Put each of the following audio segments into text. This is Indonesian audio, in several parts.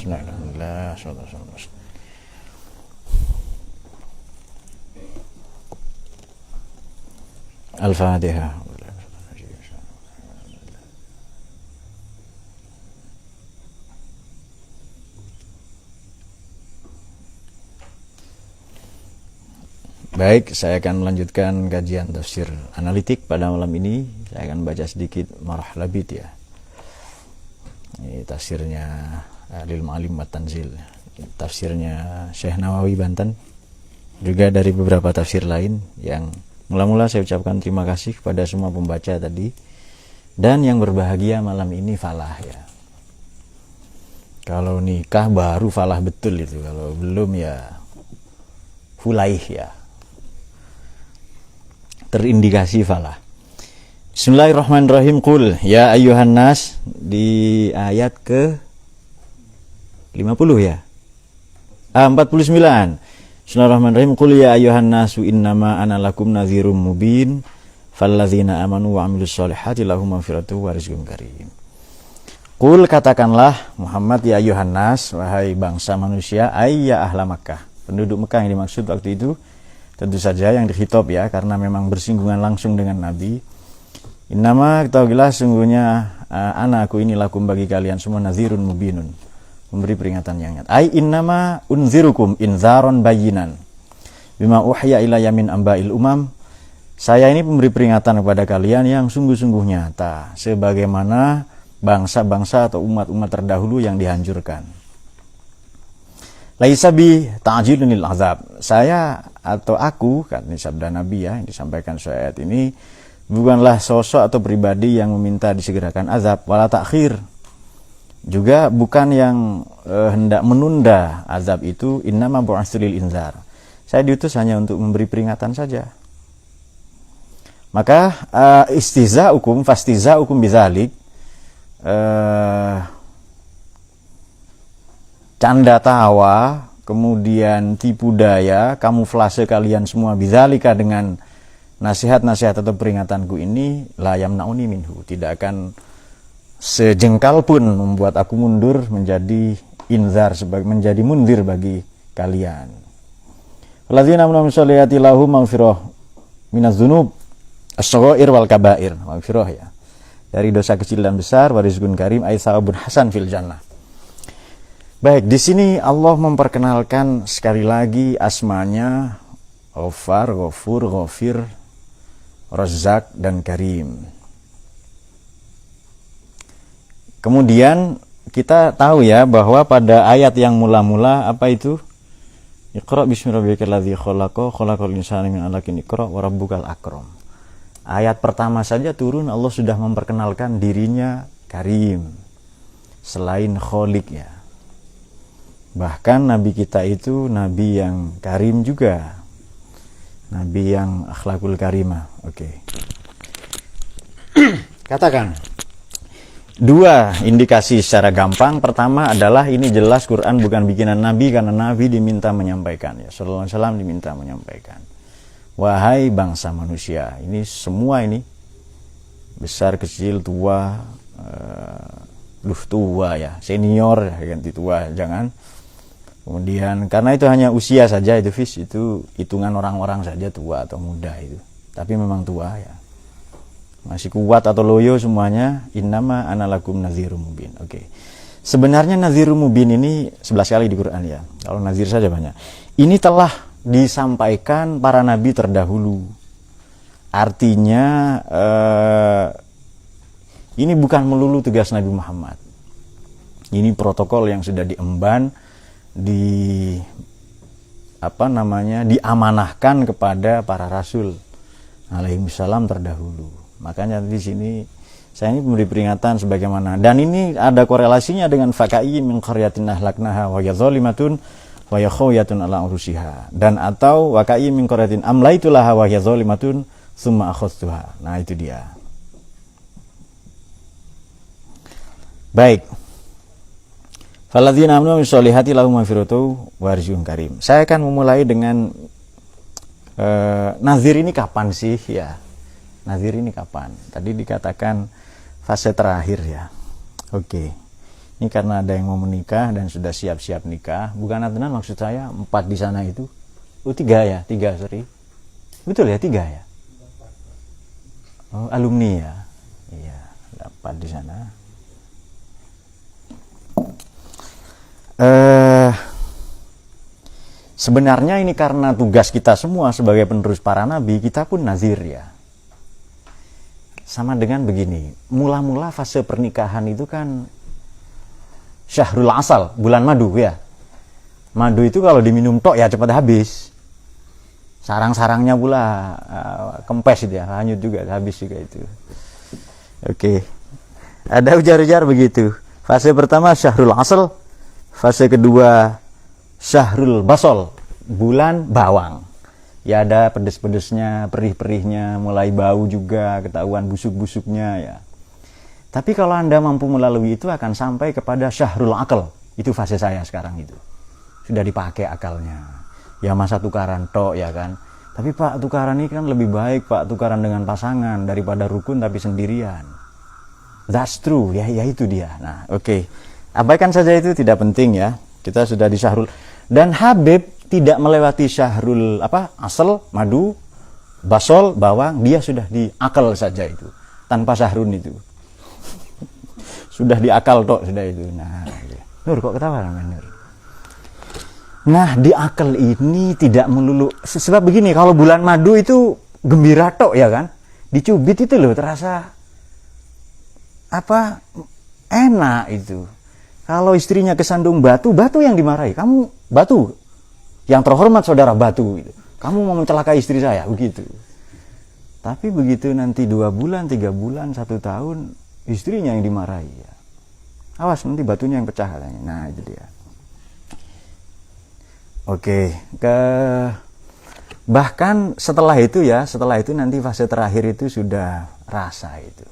Bismillahirrahmanirrahim. Al-Fatihah. Baik, saya akan melanjutkan kajian tafsir analitik pada malam ini. Saya akan baca sedikit Marah Labid ya. Ini tafsirnya Lil Ma'alim wa Tanzil. Tafsirnya Syekh Nawawi Banten. Juga dari beberapa tafsir lain yang mula-mula saya ucapkan terima kasih kepada semua pembaca tadi. Dan yang berbahagia malam ini falah ya. Kalau nikah baru falah betul itu. Kalau belum ya fulaih ya. Terindikasi falah. Bismillahirrahmanirrahim. Qul ya ayyuhan nas, di ayat ke 50 ya. 49. Bismillahirrahmanirrahim. Qul ya ayyuhan nasu innama ana lakum nadhirum mubin falladzina amanu wa amilus solihati lahum maghfiratun wa rizqun karim. Qul, katakanlah Muhammad, ya ayyuhan nas, wahai bangsa manusia, ay ya ahla Makkah. Penduduk Mekah yang dimaksud waktu itu tentu saja yang dikhitab ya, karena memang bersinggungan langsung dengan Nabi. Innama, ketahuilah sungguhnya aku ini lakum bagi kalian semua nadhirun mubinun, memberi peringatan yang nyata. Ai innama unzirukum inzaron bayinan bima uhya ilayya min amba'il umam. Saya ini memberi peringatan kepada kalian yang sungguh-sungguh nyata, sebagaimana bangsa-bangsa atau umat-umat terdahulu yang dihancurkan. Laisa bi ta'jilun lil azab. Saya atau aku, kan ini sabda Nabi ya yang disampaikan ayat ini, bukanlah sosok atau pribadi yang meminta disegerakan azab, wala ta'khir. Juga bukan yang hendak menunda azab itu. Innama bu'atsu lil inzar. Saya diutus hanya untuk memberi peringatan saja. Maka istihza'ukum fastihza'ukum bidzalik, canda tawa, kemudian tipu daya, kamuflase kalian semua bidzalika dengan nasihat-nasihat atau peringatanku ini, la yamnauni minhu, tidak akan sejengkal pun membuat aku mundur menjadi inzar, menjadi mundir bagi kalian. Alladzina amanu sholihati lahum maghfirah minaz dzunub as-shaghair wal kabair. Maghfirah ya, dari dosa kecil dan besar, wa rizqun karim ay thawabun hasan fil jannah. Baik, di sini Allah memperkenalkan sekali lagi asmanya Ghaffar, Ghafur, Ghafir, Razzaq, dan Karim. Kemudian kita tahu ya bahwa pada ayat yang mula-mula apa itu? Iqra bismi rabbikal ladzi khalaqa, khalaqal insana min 'alaqin, iqra wa rabbukal akram. Ayat pertama saja turun Allah sudah memperkenalkan dirinya Karim selain Khaliq ya. Bahkan Nabi kita itu Nabi yang Karim juga, Nabi yang akhlakul karimah. Oke. Katakan dua indikasi secara gampang. Pertama adalah ini jelas Quran bukan bikinan Nabi, karena Nabi diminta menyampaikan ya, sallallahu alaihi wasallam diminta menyampaikan. Wahai bangsa manusia, ini semua ini besar kecil tua, tua ya, senior ya, ganti tua jangan. Kemudian karena itu hanya usia saja, itu hitungan orang-orang saja tua atau muda itu. Tapi memang tua ya. Masih kuat atau loyo semuanya. Innama ana lakum nadhirum mubin. Oke. Sebenarnya nadhirum mubin ini 11 kali di Quran ya. Kalau nadhir saja banyak. Ini telah disampaikan para nabi terdahulu. Artinya ini bukan melulu tugas Nabi Muhammad. Ini protokol yang sudah diemban, diamanahkan kepada para rasul alaihissalam terdahulu. Makanya di sini saya ini memberi peringatan sebagaimana, dan ini ada korelasinya dengan faka'i min qaryatin ahlaknaha wa hiya zalimatun wa hiya khawiyatun ala urusiha, dan atau waka'i min qaryatin amlaitulaha wa hiya zalimatun tsumma akhadtuha. Nah itu dia. Baik. Faladzina amanu sholihati lahum maghfiratun wa rizqun karim. Saya akan memulai dengan nazir ini kapan sih ya? Nazir ini kapan? Tadi dikatakan fase terakhir ya. Oke. Ini karena ada yang mau menikah dan sudah siap-siap nikah. Bukan atenan maksud saya 4 di sana itu. 3 ya, 3 sorry. Betul ya 3 ya. Oh, alumni ya. Iya, 4 di sana. Sebenarnya ini karena tugas kita semua sebagai penerus para nabi, kita pun nazir ya. Sama dengan begini, mula-mula fase pernikahan itu kan syahrul asal, bulan madu ya. Madu itu kalau diminum tok ya cepat habis. Sarang-sarangnya pula kempes itu ya, hanyut juga, habis juga itu. Oke. Ada ujar-ujar begitu. Fase pertama syahrul asal, fase kedua syahrul basol, bulan bawang. Ya ada pedes-pedesnya, perih-perihnya, mulai bau juga, ketahuan busuk-busuknya ya. Tapi kalau Anda mampu melalui itu akan sampai kepada syahrul akal. Itu fase saya sekarang itu. Sudah dipakai akalnya. Ya masa tukaran tok ya kan. Tapi Pak, tukaran ini kan lebih baik Pak, tukaran dengan pasangan daripada rukun tapi sendirian. That's true, ya itu dia. Nah, oke. Abaikan saja itu, tidak penting ya. Kita sudah di syahrul. Dan Habib tidak melewati syahrul asal, madu, basol, bawang, dia sudah di akal saja itu. Tanpa syahrun itu. Sudah di akal tok sudah itu. Nah, Nur kok ketawa Nur? Nah, di akal ini tidak melulu. Sebab begini, kalau bulan madu itu gembira tok ya kan? Dicubit itu loh terasa enak itu. Kalau istrinya kesandung batu yang dimarahi. Kamu batu. Yang terhormat saudara batu gitu. Kamu mau mencelakai istri saya begitu. Tapi begitu nanti 2 bulan, 3 bulan, 1 tahun, istrinya yang dimarahi ya. Awas nanti batunya yang pecah katanya. Nah, itu dia. Oke, bahkan setelah itu nanti fase terakhir itu sudah rasa itu.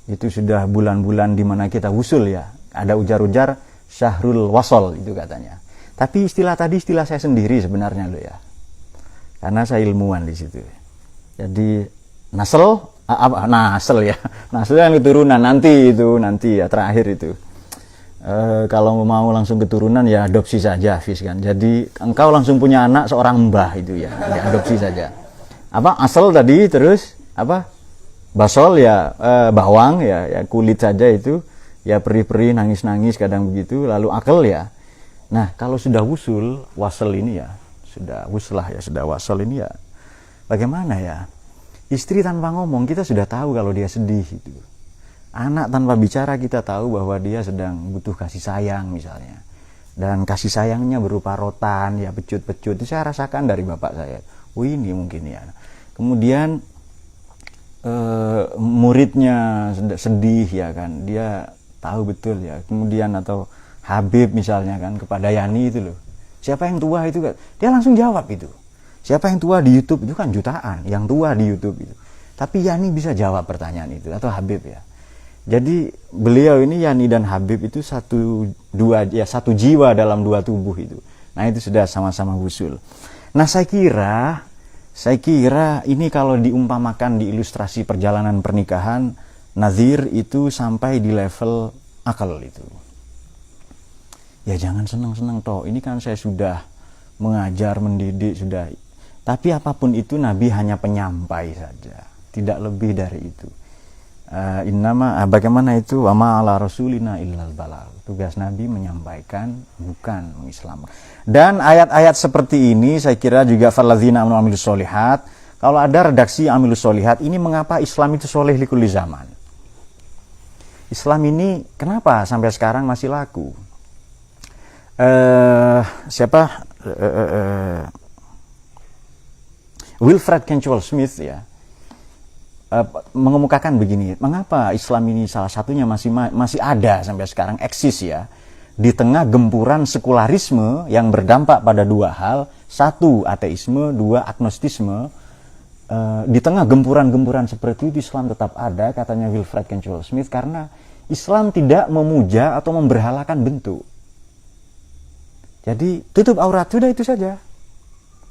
Itu sudah bulan-bulan di mana kita wusul ya. Ada ujar-ujar syahrul wasol itu katanya. Tapi istilah saya sendiri sebenarnya loh ya. Karena saya ilmuwan di situ. Jadi nasel ya. Nasel yang keturunan nanti ya terakhir itu. Kalau mau langsung keturunan ya adopsi saja Hafiz kan. Jadi engkau langsung punya anak seorang mbah itu ya, adopsi saja. Asal tadi terus basol ya bawang ya kulit saja itu ya perih-perih nangis-nangis kadang begitu, lalu akal ya. Nah, kalau sudah wasal ini ya, sudah wuslah ya, sudah wasal ini ya. Bagaimana ya? Istri tanpa ngomong kita sudah tahu kalau dia sedih itu. Anak tanpa bicara kita tahu bahwa dia sedang butuh kasih sayang misalnya. Dan kasih sayangnya berupa rotan, ya pecut-pecut. Itu saya rasakan dari bapak saya. Oh ini mungkin ya. Kemudian muridnya sedih ya kan. Dia tahu betul ya. Kemudian atau Habib misalnya kan kepada Yani itu loh. Siapa yang tua itu kan? Dia langsung jawab itu. Siapa yang tua di YouTube itu kan jutaan. Yang tua di YouTube itu. Tapi Yani bisa jawab pertanyaan itu. Atau Habib ya. Jadi beliau ini Yani dan Habib itu satu jiwa dalam 2 tubuh itu. Nah itu sudah sama-sama wusul. Nah saya kira ini kalau diumpamakan di ilustrasi perjalanan pernikahan, nazir itu sampai di level akal itu. Ya jangan senang-senang toh. Ini kan saya sudah mengajar, mendidik sudah. Tapi apapun itu Nabi hanya penyampai saja, tidak lebih dari itu. Bagaimana itu wama ala rasulina illal balagh. Tugas Nabi menyampaikan, bukan mengislamkan. Dan ayat-ayat seperti ini saya kira juga faladzina amanu amilus solihat. Kalau ada redaksi amilus solihat, ini mengapa Islam itu soleh likulli zaman. Islam ini kenapa sampai sekarang masih laku? Wilfred Kenchwell Smith ya mengemukakan begini, mengapa Islam ini salah satunya masih ada sampai sekarang, eksis ya, di tengah gempuran sekularisme yang berdampak pada 2 hal, 1 ateisme, 2 agnostisme. Di tengah gempuran-gempuran seperti itu Islam tetap ada, katanya Wilfred Kenchwell Smith, karena Islam tidak memuja atau memberhalakan bentuk. Jadi tutup aurat, sudah itu saja.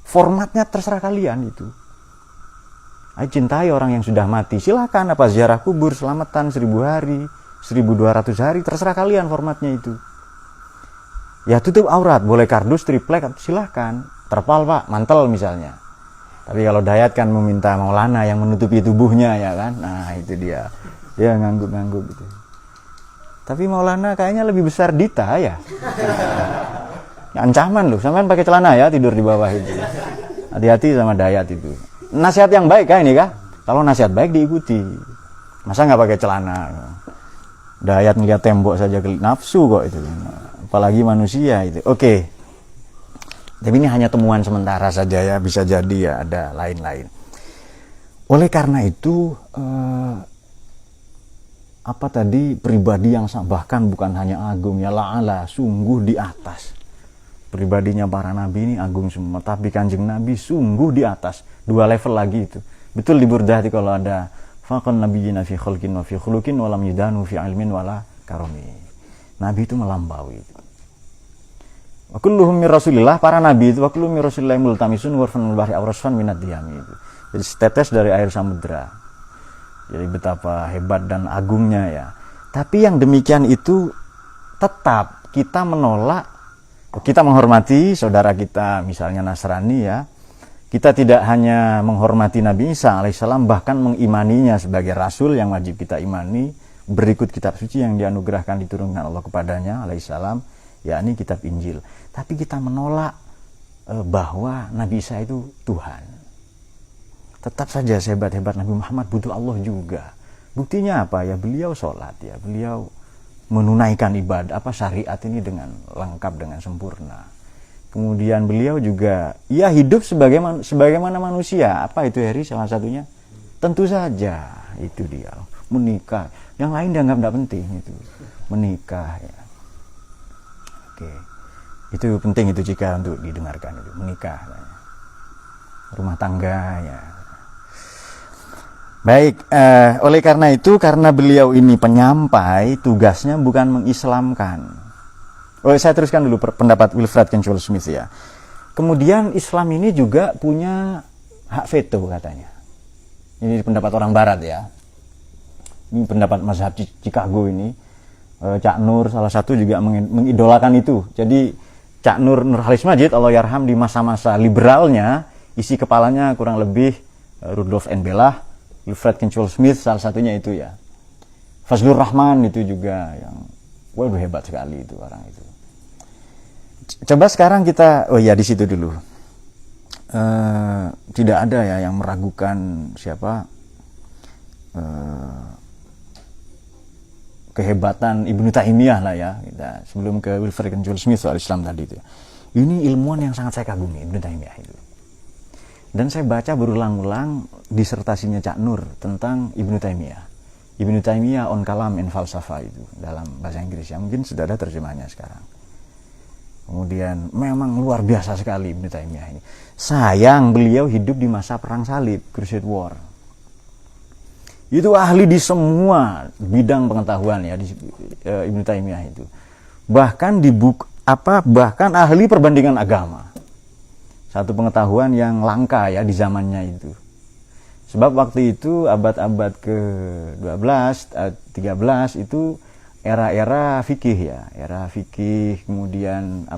Formatnya terserah kalian itu. Cintai orang yang sudah mati, silakan ziarah kubur, selamatan 1000 hari, 1200 hari, terserah kalian formatnya itu. Ya tutup aurat, boleh kardus, triplek, silahkan. Terpal pak, mantel misalnya. Tapi kalau Dayat kan meminta Maulana yang menutupi tubuhnya ya kan. Nah itu dia ngangguk-ngangguk gitu. Tapi Maulana kayaknya lebih besar Dita ya. Ancaman loh, sampean pakai celana ya tidur di bawah itu. Hati-hati sama Dayat itu. Nasihat yang baik kah ini kah? Kalau nasihat baik diikuti. Masa nggak pakai celana? Dayat ngeliat tembok saja nafsu kok itu. Apalagi manusia itu. Oke. Tapi ini hanya temuan sementara saja ya, bisa jadi ya ada lain-lain. Oleh karena itu apa tadi, pribadi yang bahkan bukan hanya agung ya, la'ala, sungguh di atas. Pribadinya para nabi ini agung semua, tapi Kanjeng Nabi sungguh di atas, 2 level lagi itu. Betul di Burdah kalau ada faqan nabiyina fi khalqin wa fi khuluqin wa lam yudanu fi ilmin wala karami. Nabi itu melampaui. Wa kulluhum min Rasulillah, para nabi itu wa kulluhum min Rasulillah multamisun warfan bahri awrasfan minad diyami itu. Jadi setetes dari air samudra. Jadi betapa hebat dan agungnya ya. Tapi yang demikian itu tetap kita menolak, kita menghormati saudara kita misalnya Nasrani ya. Kita tidak hanya menghormati Nabi Isa alaihissalam, bahkan mengimaninya sebagai rasul yang wajib kita imani, berikut kitab suci yang dianugerahkan diturunkan Allah kepadanya alaihissalam, yakni kitab Injil. Tapi kita menolak bahwa Nabi Isa itu Tuhan. Tetap saja sehebat-hebat Nabi Muhammad butuh Allah juga. Buktinya apa ya? Beliau sholat ya, beliau menunaikan ibadah syariat ini dengan lengkap, dengan sempurna. Kemudian beliau juga ya hidup sebagaimana manusia. Apa itu Heri salah satunya? Tentu saja itu dia menikah. Yang lain dianggap tidak penting itu. Menikah ya. Oke. Itu penting itu jika untuk didengarkan itu, menikah. Rumah tangga ya. Baik, oleh karena itu, karena beliau ini penyampai, tugasnya bukan mengislamkan. Saya teruskan dulu pendapat Wilfred Kenchwell Smith ya. Kemudian Islam ini juga punya hak veto katanya. Ini pendapat orang Barat ya. Ini pendapat mazhab Chicago ini. Cak Nur salah satu juga mengidolakan itu. Jadi Cak Nur Nurhalis Majid Allahyarham di masa-masa liberalnya, isi kepalanya kurang lebih Rudolf N. Bellah, Wilfred Kenchwell Smith salah satunya itu ya. Fazlur Rahman itu juga yang waduh hebat sekali itu orang itu. Coba sekarang kita di situ dulu. Tidak ada ya yang meragukan siapa kehebatan Ibnu Taimiyah lah ya. Kita sebelum ke Wilfred Kenchwell Smith soal Islam tadi itu. Ini ilmuwan yang sangat saya kagumi, Ibnu Taimiyah itu. Dan saya baca berulang-ulang disertasinya Cak Nur tentang Ibnu Taimiyah. Ibnu Taimiyah on Kalam and Falsafah itu dalam bahasa Inggris ya. Mungkin sudah ada terjemahnya sekarang. Kemudian memang luar biasa sekali Ibnu Taimiyah ini. Sayang beliau hidup di masa perang salib, Crusade War. Itu ahli di semua bidang pengetahuan ya di Ibnu Taimiyah itu. Bahkan bahkan ahli perbandingan agama. Satu pengetahuan yang langka ya di zamannya itu. Sebab waktu itu abad-abad ke-12, 13 itu era-era fikih ya, era fikih, kemudian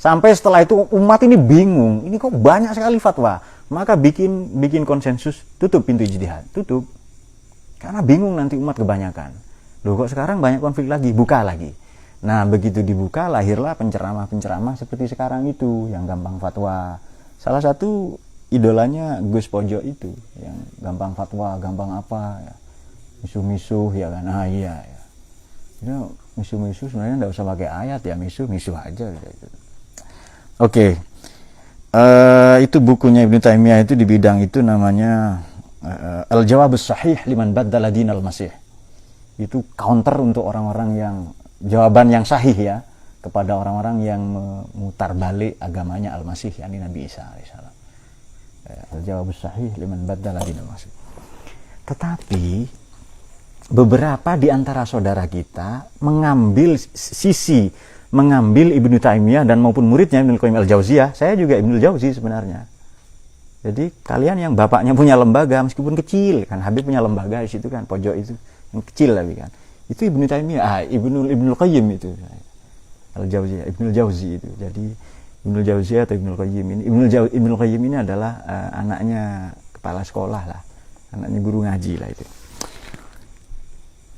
sampai setelah itu umat ini bingung, ini kok banyak sekali fatwa, maka bikin konsensus, tutup pintu ijtihad, tutup. Karena bingung nanti umat kebanyakan. Loh kok sekarang banyak konflik lagi, buka lagi. Nah begitu dibuka lahirlah penceramah-penceramah seperti sekarang itu yang gampang fatwa. Salah satu idolanya Gus Pojok itu yang gampang fatwa, gampang apa ya, misuh-misuh ya kan. Iya ya. Itu misuh-misuh sebenarnya enggak usah pakai ayat ya, misuh aja gitu. Oke. Itu bukunya Ibnu Taimiyah itu di bidang itu namanya Al-Jawabus Sahih liman baddala dinal Masih. Itu counter untuk orang-orang yang jawaban yang sahih ya kepada orang-orang yang memutar balik agamanya Al-Masih, yakni Nabi Isa alaihissalam. Al-Jawabus Sahih liman baddala dinal Masih. Tetapi beberapa di antara saudara kita mengambil Ibnu Taimiyah dan maupun muridnya Ibnu Qayyim Al-Jauziyah. Saya juga Ibnu Jauzi sebenarnya. Jadi kalian yang bapaknya punya lembaga meskipun kecil kan, Habib punya lembaga di situ kan, pojok itu yang kecil tapi kan. Itu Ibnu Taimiyah, Ibnul Qayyim itu. Al-Jauziyah, Ibnul Jauzi itu. Jadi Ibnul Jauzi atau Ibnul Qayyim ini, Ibnul Qayyim ini adalah anaknya kepala sekolah lah, anaknya guru ngaji lah itu.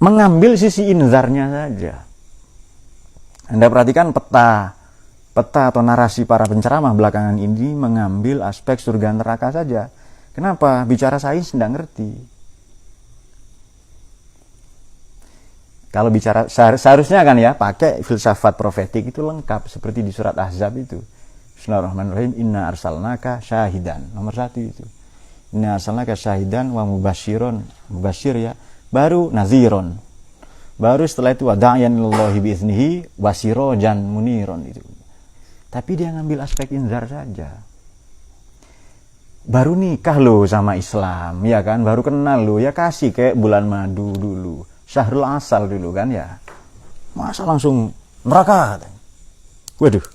Mengambil sisi inzarnya saja. Anda perhatikan peta atau narasi para penceramah belakangan ini mengambil aspek surga neraka saja. Kenapa? Bicara sains tidak ngerti. Kalau bicara seharusnya kan ya pakai filsafat profetik itu lengkap seperti di surat Ahzab itu. Bismillahirrahmanirrahim. Inna arsalnaka syahidan. Nomor 1 itu. Inna arsalnaka syahidan wa mubasyiron. Mubasyir ya. Baru naziron. Baru setelah itu wada'yan lillahi biiznihi wasirojan muniron itu. Tapi dia ngambil aspek inzar saja. Baru nikah lo sama Islam, ya kan? Baru kenal lo, ya kasih kayak bulan madu dulu. Syahrul asal dulu kan ya. Masa langsung neraka? Waduh,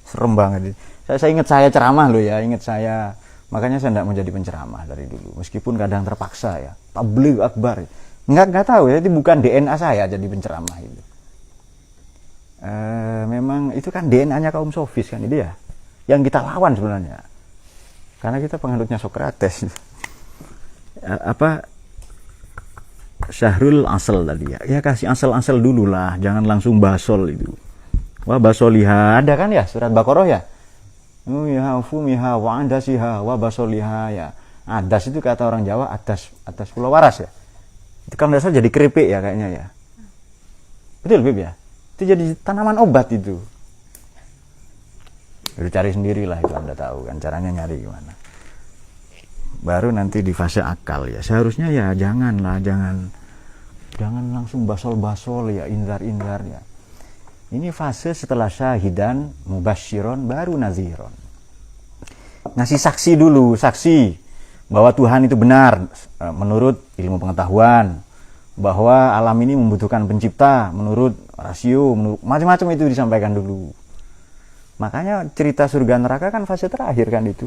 serem banget. Saya ingat saya ceramah lo ya, ingat saya. Makanya saya tidak mau jadi penceramah dari dulu. Meskipun kadang terpaksa ya. Tabligh akbar. Enggak tahu ya, itu bukan DNA saya jadi penceramah itu. Memang itu kan DNA-nya kaum sofis kan itu ya. Yang kita lawan sebenarnya. Karena kita penganutnya Sokrates. Syahrul asal tadi ya. Ya kasih asal-asal dulu lah, jangan langsung basol itu. Wah basoliha ada kan ya surat Baqarah ya. Ya fumiha wa andasiha wa basoliha ya. Adas itu kata orang Jawa atas Pulau Waras ya. Itu kalau tidak salah jadi keripik ya kayaknya ya. Betul Bib ya. Itu jadi tanaman obat itu. Udah cari sendirilah itu Anda tahu kan caranya nyari gimana. Baru nanti di fase akal ya. Seharusnya ya jangan langsung basol-basol ya, inzar-inzar ya. Ini fase setelah syahidan, mubasyiron, baru naziron. Ngasih saksi dulu, saksi bahwa Tuhan itu benar menurut ilmu pengetahuan, bahwa alam ini membutuhkan pencipta menurut rasio, macam-macam itu disampaikan dulu. Makanya cerita surga neraka kan fase terakhir kan itu.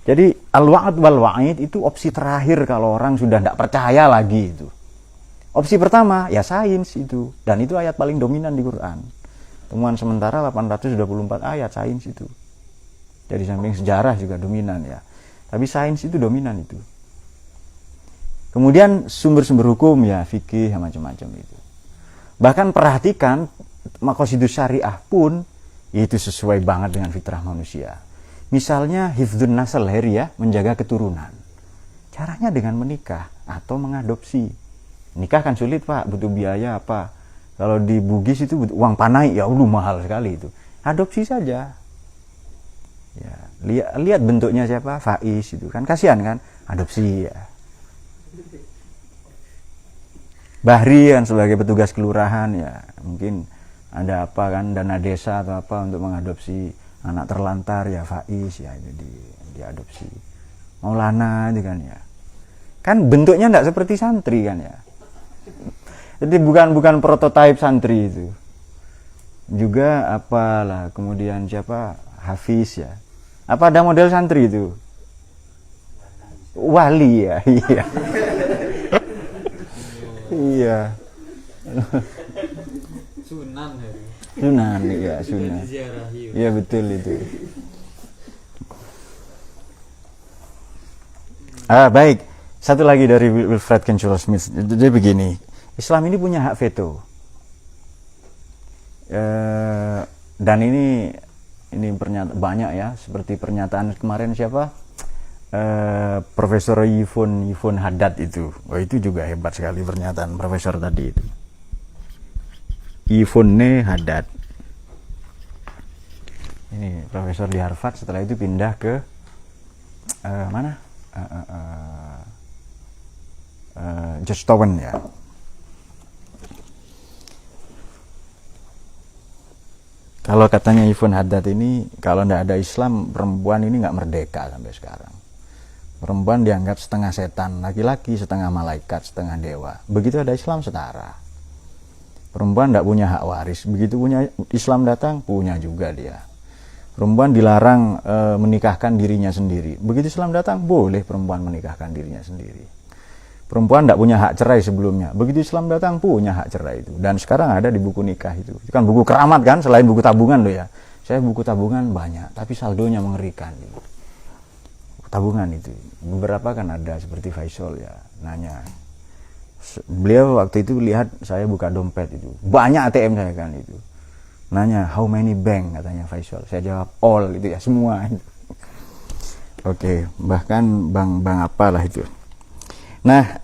Jadi al-wa'd wal wa'id itu opsi terakhir kalau orang sudah tidak percaya lagi itu. Opsi pertama ya sains itu, dan itu ayat paling dominan di Quran. Temuan sementara 824 ayat sains itu. Jadi samping sejarah juga dominan ya. Tapi sains itu dominan itu. Kemudian sumber-sumber hukum ya fikih macam-macam itu. Bahkan perhatikan maqasidus syariah pun itu sesuai banget dengan fitrah manusia. Misalnya hifdzun nasl ya, menjaga keturunan. Caranya dengan menikah atau mengadopsi. Nikah kan sulit Pak, butuh biaya apa. Kalau di Bugis itu butuh uang panai, ya mahal sekali itu. Adopsi saja. Ya, lihat bentuknya siapa? Faiz itu kan kasihan kan, adopsi ya. Bahri kan sebagai petugas kelurahan ya, mungkin ada apa kan dana desa atau apa untuk mengadopsi anak terlantar ya Faiz ya itu diadopsi. Maulana itu kan ya. Kan bentuknya enggak seperti santri kan ya. Jadi bukan prototipe santri itu. Juga apalah kemudian siapa Hafiz ya. Apa ada model santri itu? Wali ya, iya. Iya. Sunan ya, sunan. Iya betul itu. Baik. Satu lagi dari Wilfred Kenshiro Smith. Jadi begini, Islam ini punya hak veto. Dan ini pernyataan banyak ya, seperti pernyataan kemarin siapa? Profesor Yifun Haddad itu. Oh, itu juga hebat sekali pernyataan profesor tadi itu. Yifun Haddad. Ini profesor di Harvard, setelah itu pindah ke mana? Georgetown ya. Kalau katanya Yifun Haddad ini, kalau tidak ada Islam, perempuan ini nggak merdeka sampai sekarang. Perempuan dianggap setengah setan, laki-laki setengah malaikat, setengah dewa. Begitu ada Islam setara. Perempuan tidak punya hak waris. Begitu punya Islam datang, punya juga dia. Perempuan dilarang menikahkan dirinya sendiri. Begitu Islam datang, boleh perempuan menikahkan dirinya sendiri. Perempuan tidak punya hak cerai sebelumnya. Begitu Islam datang punya hak cerai itu. Dan sekarang ada di buku nikah itu. Itu kan buku keramat kan, selain buku tabungan loh ya. Saya buku tabungan banyak, tapi saldonya mengerikan. Buku tabungan itu. Beberapa kan ada seperti Faisal ya, nanya. Beliau waktu itu lihat saya buka dompet itu. Banyak ATM saya kan itu. Nanya, how many bank katanya Faisal. Saya jawab all itu ya, semua itu. Oke, bahkan bank apalah itu. Nah,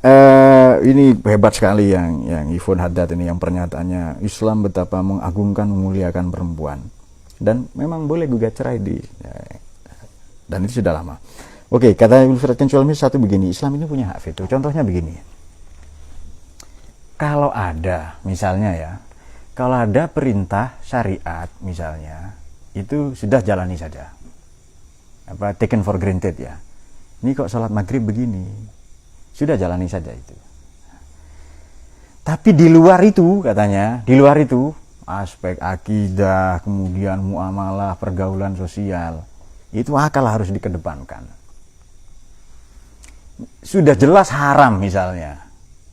ini hebat sekali yang Ifun Haddad ini, yang pernyataannya Islam betapa mengagungkan, memuliakan perempuan, dan memang boleh gugat cerai dan itu sudah lama. Oke, kata Wilfred Kencualmi satu begini, Islam ini punya hak veto. Contohnya begini, kalau ada misalnya ya, kalau ada perintah syariat misalnya, itu sudah jalani saja, taken for granted ya. Ini kok sholat maghrib begini, sudah jalani saja itu. Tapi di luar itu katanya, di luar itu aspek akidah, kemudian muamalah, pergaulan sosial, itu akal harus dikedepankan. Sudah jelas haram misalnya,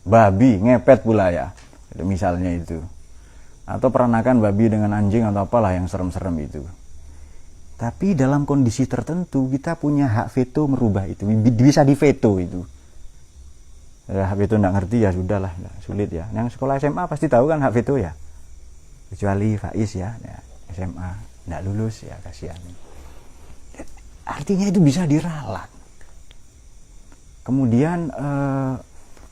babi ngepet pula ya, misalnya itu, atau peranakan babi dengan anjing atau apalah yang serem-serem itu. Tapi dalam kondisi tertentu kita punya hak veto merubah itu, bisa diveto itu. Hak veto nggak ngerti ya sudahlah, sulit ya. Yang sekolah SMA pasti tahu kan hak veto ya, kecuali Faiz ya SMA nggak lulus ya, kasihan. Artinya itu bisa diralat. Kemudian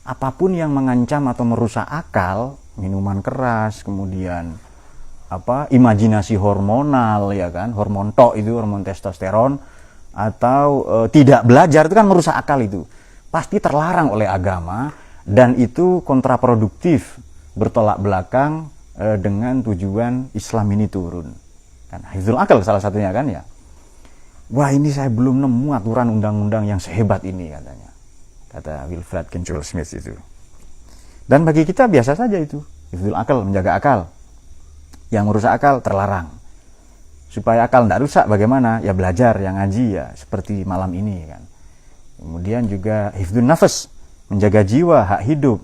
apapun yang mengancam atau merusak akal, minuman keras, kemudian imajinasi hormonal ya kan, hormon tok itu, hormon testosteron, atau tidak belajar, itu kan merusak akal itu. Pasti terlarang oleh agama, dan itu kontraproduktif, bertolak belakang dengan tujuan Islam ini turun. Kan hifdzul akal salah satunya kan ya. Wah, ini saya belum nemu aturan undang-undang yang sehebat ini katanya. Kata Wilfred Kencual Smith itu. Dan bagi kita biasa saja itu. Hifdzul akal, menjaga akal. Yang merusak akal terlarang. Supaya akal tidak rusak bagaimana? Ya belajar, yang ngaji ya seperti malam ini kan. Kemudian juga hifdzun nafas, menjaga jiwa, hak hidup.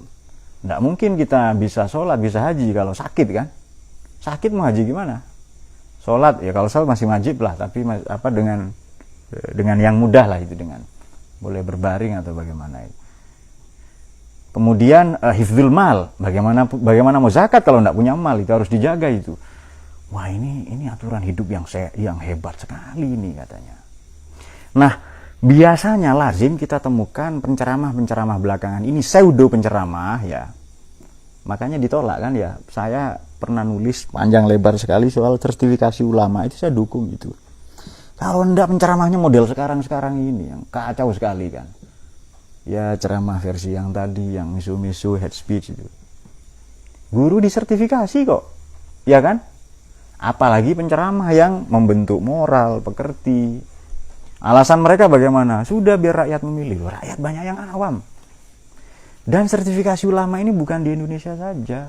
Tidak mungkin kita bisa sholat, bisa haji kalau sakit kan. Sakit mau haji gimana? Sholat, ya kalau sholat masih wajib lah, tapi dengan yang mudah lah itu, dengan boleh berbaring atau bagaimana itu. Kemudian hifdzul mal, bagaimana mau zakat kalau tidak punya mal, itu harus dijaga itu. Wah, ini aturan hidup yang hebat sekali ini katanya. Nah, biasanya lazim kita temukan penceramah belakangan ini pseudo penceramah ya. Makanya ditolak kan ya. Saya pernah nulis panjang lebar sekali soal sertifikasi ulama, itu saya dukung itu. Kalau enggak penceramahnya model sekarang ini yang kacau sekali kan. Ya ceramah versi yang tadi, yang misu-misu, head speech itu. Guru disertifikasi kok. Ya kan? Apalagi penceramah yang membentuk moral, pekerti. Alasan mereka bagaimana? Sudah biar rakyat memilih. Rakyat banyak yang awam. Dan sertifikasi ulama ini bukan di Indonesia saja.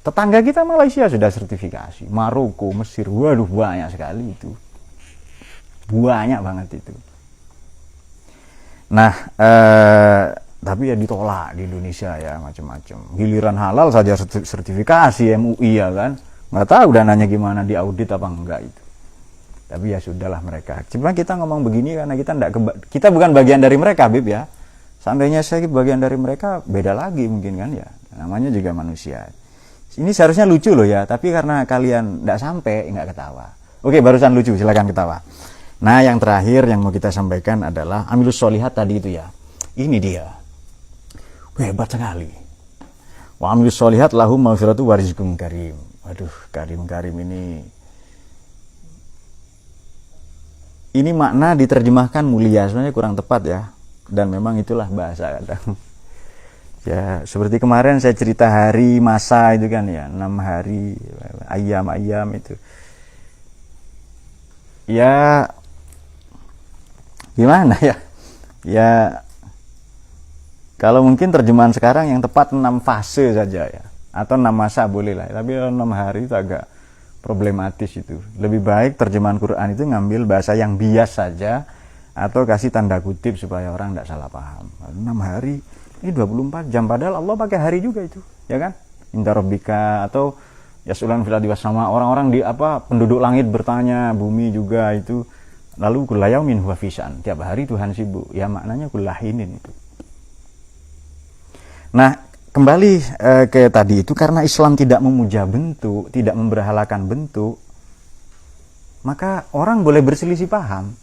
Tetangga kita Malaysia sudah sertifikasi. Maroko, Mesir, waduh banyak sekali itu. Banyak banget itu. Nah, tapi ya ditolak di Indonesia ya macam-macam. Giliran halal saja sertifikasi MUI ya kan. Nggak tahu dananya gimana, diaudit apa enggak itu. Tapi ya sudahlah mereka. Cuma kita ngomong begini karena kita bukan bagian dari mereka, Bib ya. Seandainya saya bagian dari mereka, beda lagi mungkin kan ya. Namanya juga manusia. Ini seharusnya lucu loh ya, tapi karena kalian nggak sampai, nggak ketawa. Oke, barusan lucu, silakan ketawa. Nah, yang terakhir yang mau kita sampaikan adalah amilus sholihat tadi itu ya. Ini dia. Hebat sekali. Wa amilus sholihat lahum maghfiratu wa rizqun karim. Waduh, karim ini makna diterjemahkan mulia, sebenarnya kurang tepat ya. Dan memang itulah bahasa kadang. Ya, seperti kemarin saya cerita hari masa itu kan ya, 6 hari ayam itu. Ya gimana ya? Ya kalau mungkin terjemahan sekarang yang tepat 6 fase saja ya. Atau 6 masa boleh lah. Tapi 6 hari itu agak problematis itu. Lebih baik terjemahan Quran itu ngambil bahasa yang bias saja, Atau kasih tanda kutip supaya orang tidak salah paham. 6 hari, ini 24 jam. Padahal Allah pakai hari juga itu, ya kan? Inta rabbika, atau yas'ulan fil ardi wassama, orang-orang di penduduk langit bertanya, bumi juga itu. Lalu kulla yaumin huwa fi sya'n, tiap hari Tuhan sibuk. Ya maknanya kullahinin itu. Nah, kembali ke tadi itu, karena Islam tidak memuja bentuk, tidak memberhalakan bentuk, maka orang boleh berselisih paham.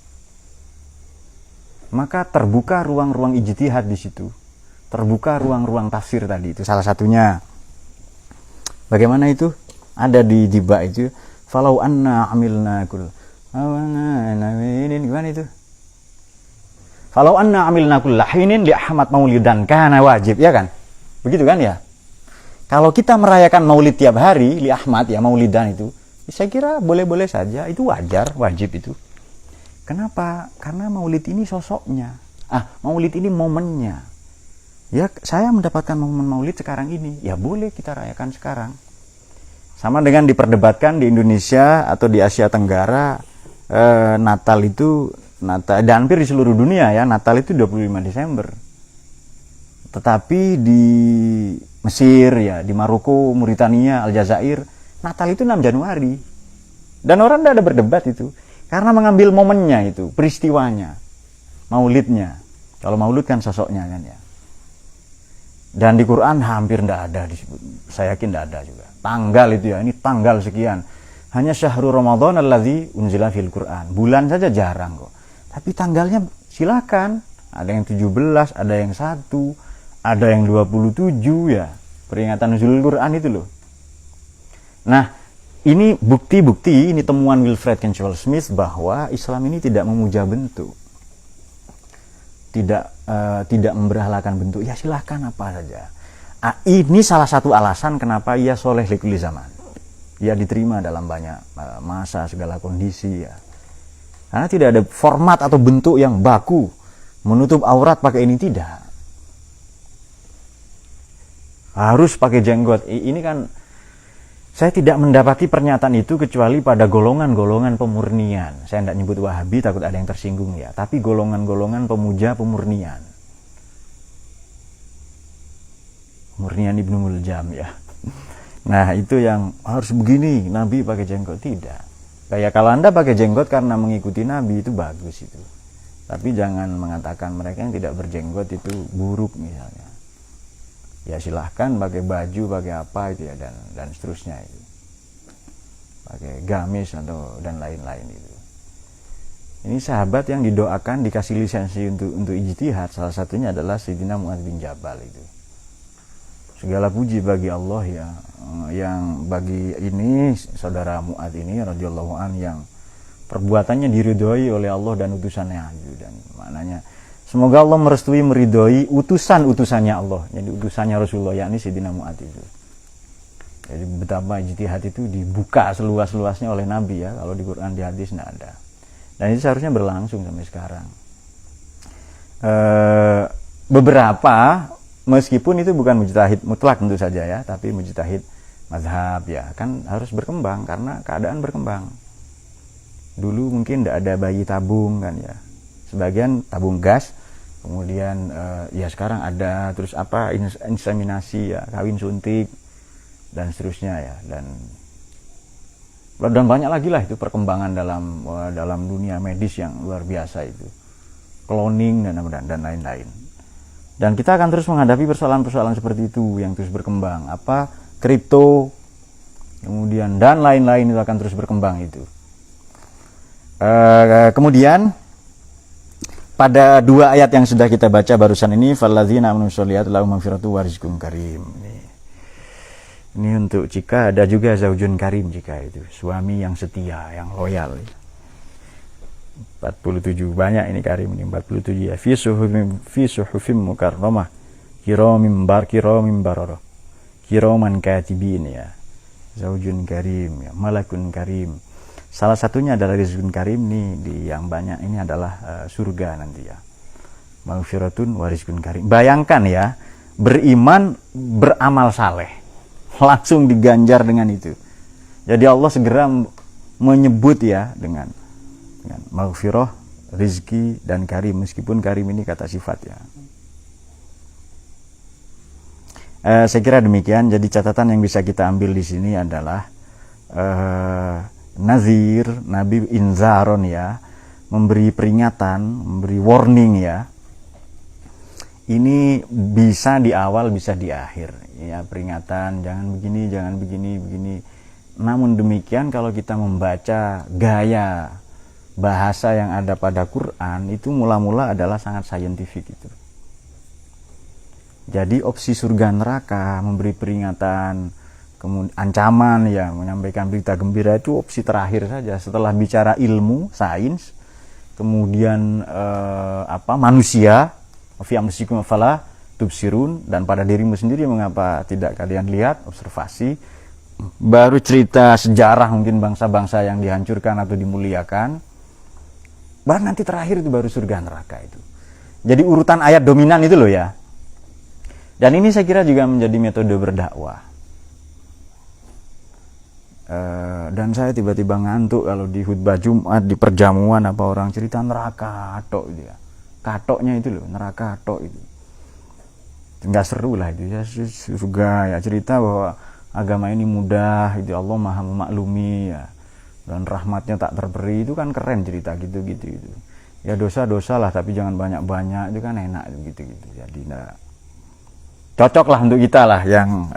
Maka terbuka ruang-ruang ijtihad di situ. Terbuka ruang-ruang tafsir tadi itu salah satunya. Bagaimana itu? Ada di jibak itu, falau anna amilna kul. Ini gimana itu? Falau anna amilna kullahinin li Ahmad maulidan kana wajib, ya kan? Begitu kan ya? Kalau kita merayakan maulid tiap hari li Ahmad ya, maulidan itu, saya kira boleh-boleh saja, itu wajar, wajib itu. Kenapa? Karena maulid ini sosoknya. Maulid ini momennya. Ya, saya mendapatkan momen maulid sekarang ini. Ya boleh kita rayakan sekarang. Sama dengan diperdebatkan di Indonesia atau di Asia Tenggara, Natal itu, dan hampir di seluruh dunia ya, Natal itu 25 Desember. Tetapi di Mesir ya, di Maroko, Mauritania, Aljazair, Natal itu 6 Januari. Dan orang tidak ada berdebat itu. Karena mengambil momennya itu, peristiwanya, maulidnya. Kalau maulid kan sosoknya kan ya. Dan di Quran hampir tidak ada disebut. Saya yakin tidak ada juga. Tanggal itu ya, ini tanggal sekian. Hanya syahrul Ramadan alladzi unzila fil Quran. Bulan saja jarang kok. Tapi tanggalnya silakan. Ada yang 17, ada yang 1, ada yang 27 ya. Peringatan nuzulul Quran itu loh. Nah, ini bukti-bukti, ini temuan Wilfred Kenchwell Smith bahwa Islam ini tidak memuja bentuk, tidak memberhalakan bentuk. Ya silahkan apa saja. Ini salah satu alasan kenapa ia soleh likuli zaman. Ia diterima dalam banyak masa, segala kondisi ya. Karena tidak ada format atau bentuk yang baku menutup aurat pakai ini, tidak. Harus pakai jenggot. Ini kan saya tidak mendapati pernyataan itu kecuali pada golongan-golongan pemurnian. Saya tidak nyebut Wahabi, takut ada yang tersinggung ya. Tapi golongan-golongan pemuja pemurnian. Murnian Ibnu Muljam ya. Nah itu yang harus begini, Nabi pakai jenggot. Tidak. Kayak kalau Anda pakai jenggot karena mengikuti Nabi, itu bagus itu. Tapi jangan mengatakan mereka yang tidak berjenggot itu buruk misalnya. Ya silahkan pakai baju, pakai apa itu ya, dan seterusnya itu, pakai gamis atau dan lain-lain itu. Ini sahabat yang didoakan dikasih lisensi untuk ijtihad, salah satunya adalah Sayyidina Mu'adz bin Jabal itu. Segala puji bagi Allah ya, yang bagi ini saudara Mu'adz ini radhiyallahu an yang perbuatannya diridhoi oleh Allah dan utusannya itu, dan maknanya semoga Allah merestui, meridhoi utusan-utusannya Allah. Jadi utusannya Rasulullah, yakni Sayyidina Mu'adz itu. Jadi betapa ijtihad itu dibuka seluas-luasnya oleh Nabi ya. Kalau di Quran, di hadis tidak ada. Dan itu seharusnya berlangsung sampai sekarang. Beberapa, meskipun itu bukan mujtahid mutlak tentu saja ya, tapi mujtahid mazhab ya, kan harus berkembang karena keadaan berkembang. Dulu mungkin tidak ada bayi tabung kan ya. Sebagian tabung gas, kemudian ya sekarang ada, terus apa, inseminasi ya, kawin suntik dan seterusnya ya, dan banyak lagi lah itu perkembangan dalam dunia medis yang luar biasa itu, cloning dan lain-lain. Dan kita akan terus menghadapi persoalan-persoalan seperti itu yang terus berkembang, apa, kripto, kemudian dan lain-lain itu akan terus berkembang itu. Kemudian pada dua ayat yang sudah kita baca barusan ini, falladzina amanu sholiyat lahum maghfiratu wa rizqun karim. Ini untuk jika ada juga zaujun karim, jika itu suami yang setia, yang loyal. 47 banyak ini karim ini, 47 ya. Fi suhufim mukarramah kiramin bararah kiraman katibin ya. Zaujun karim ya, malakun karim. Salah satunya adalah rizqun karim nih, yang banyak ini adalah surga nanti ya. Maghfiratun wa rizqun karim. Bayangkan ya, beriman, beramal saleh, langsung diganjar dengan itu. Jadi Allah segera menyebut ya dengan maghfirah rizki, dan karim. Meskipun karim ini kata sifat ya. Saya kira demikian. Jadi catatan yang bisa kita ambil di sini adalah nazir, nabi inzaron ya, memberi peringatan, memberi warning ya. Ini bisa di awal, bisa di akhir ya, peringatan jangan begini, jangan begini, begini. Namun demikian kalau kita membaca gaya bahasa yang ada pada Quran, itu mula-mula adalah sangat saintifik itu. Jadi opsi surga neraka, memberi peringatan, kemudian ancaman ya, menyampaikan berita gembira, itu opsi terakhir saja. Setelah bicara ilmu, sains, kemudian manusia, fi amsikum afala tubsirun, dan pada dirimu sendiri mengapa tidak kalian lihat, observasi. Baru cerita sejarah mungkin bangsa-bangsa yang dihancurkan atau dimuliakan. Baru nanti terakhir itu baru surga neraka itu. Jadi urutan ayat dominan itu loh ya. Dan ini saya kira juga menjadi metode berdakwah. Dan saya tiba-tiba ngantuk kalau di khutbah Jumat, di perjamuan apa orang cerita neraka katok itu ya. Katoknya itu loh, neraka katok itu. Enggak seru lah itu ya, surga ya, cerita bahwa agama ini mudah, itu Allah Maha memaklumi ya. Dan rahmatnya tak terberi, itu kan keren cerita gitu-gitu itu. Ya dosa-dosa lah tapi jangan banyak-banyak, itu kan enak gitu-gitu. Jadi cocok lah untuk kita lah yang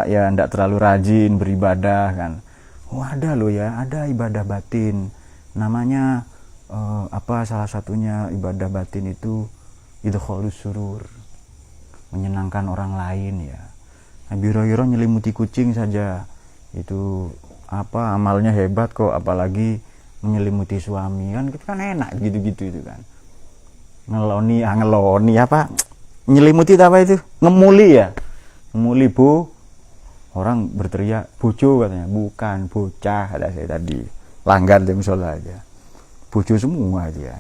ya enggak terlalu rajin beribadah kan. Oh ada loh ya, ada ibadah batin. Namanya salah satunya ibadah batin itu idkhalus surur. Menyenangkan orang lain ya. Biro-biro nyelimuti kucing saja itu amalnya hebat kok, apalagi menyelimuti suami kan, itu kan enak gitu-gitu itu kan. Ngeloni nyelimuti apa itu? Ngemuli ya. Ngemuli bu. Orang berteriak bojo katanya, bukan bocah kata saya tadi. Langgar jam sholat aja. Bojo semua dia.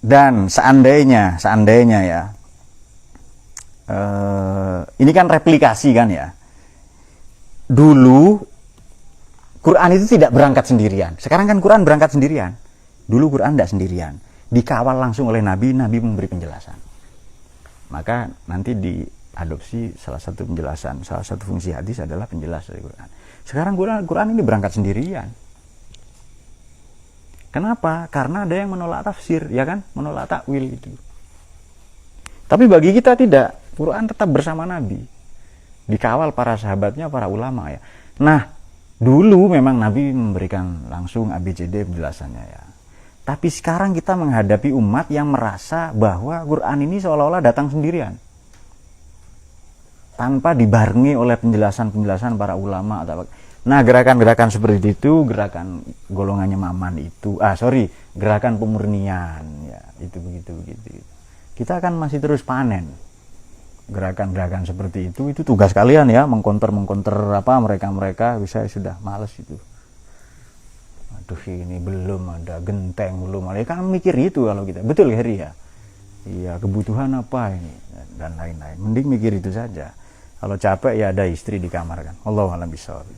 Dan seandainya ya, ini kan replikasi kan ya. Dulu Quran itu tidak berangkat sendirian. Sekarang kan Quran berangkat sendirian. Dulu Quran tidak sendirian, dikawal langsung oleh Nabi memberi penjelasan. Maka nanti diadopsi salah satu penjelasan, salah satu fungsi hadis adalah penjelas dari Quran. Sekarang Quran ini berangkat sendirian. Kenapa? Karena ada yang menolak tafsir, ya kan? Menolak takwil itu. Tapi bagi kita tidak, Quran tetap bersama Nabi. Dikawal para sahabatnya, para ulama ya. Nah, dulu memang Nabi memberikan langsung ABCD penjelasannya ya. Tapi sekarang kita menghadapi umat yang merasa bahwa Quran ini seolah-olah datang sendirian. Tanpa dibarengi oleh penjelasan-penjelasan para ulama. Nah, gerakan-gerakan seperti itu, gerakan golongannya Maman itu, gerakan pemurnian, ya, itu begitu. Kita akan masih terus panen. Gerakan-gerakan seperti itu tugas kalian ya, mengkonter mereka bisa sudah males itu. Aduh ini belum ada genteng, belum ada, kan mikir itu kalau kita, betul Heri ya? Iya, kebutuhan apa ini dan lain-lain. Mending mikir itu saja. Kalau capek ya ada istri di kamar kan. Allahu a'lam bishawab.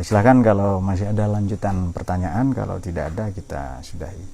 Silakan kalau masih ada lanjutan pertanyaan, kalau tidak ada kita sudahi.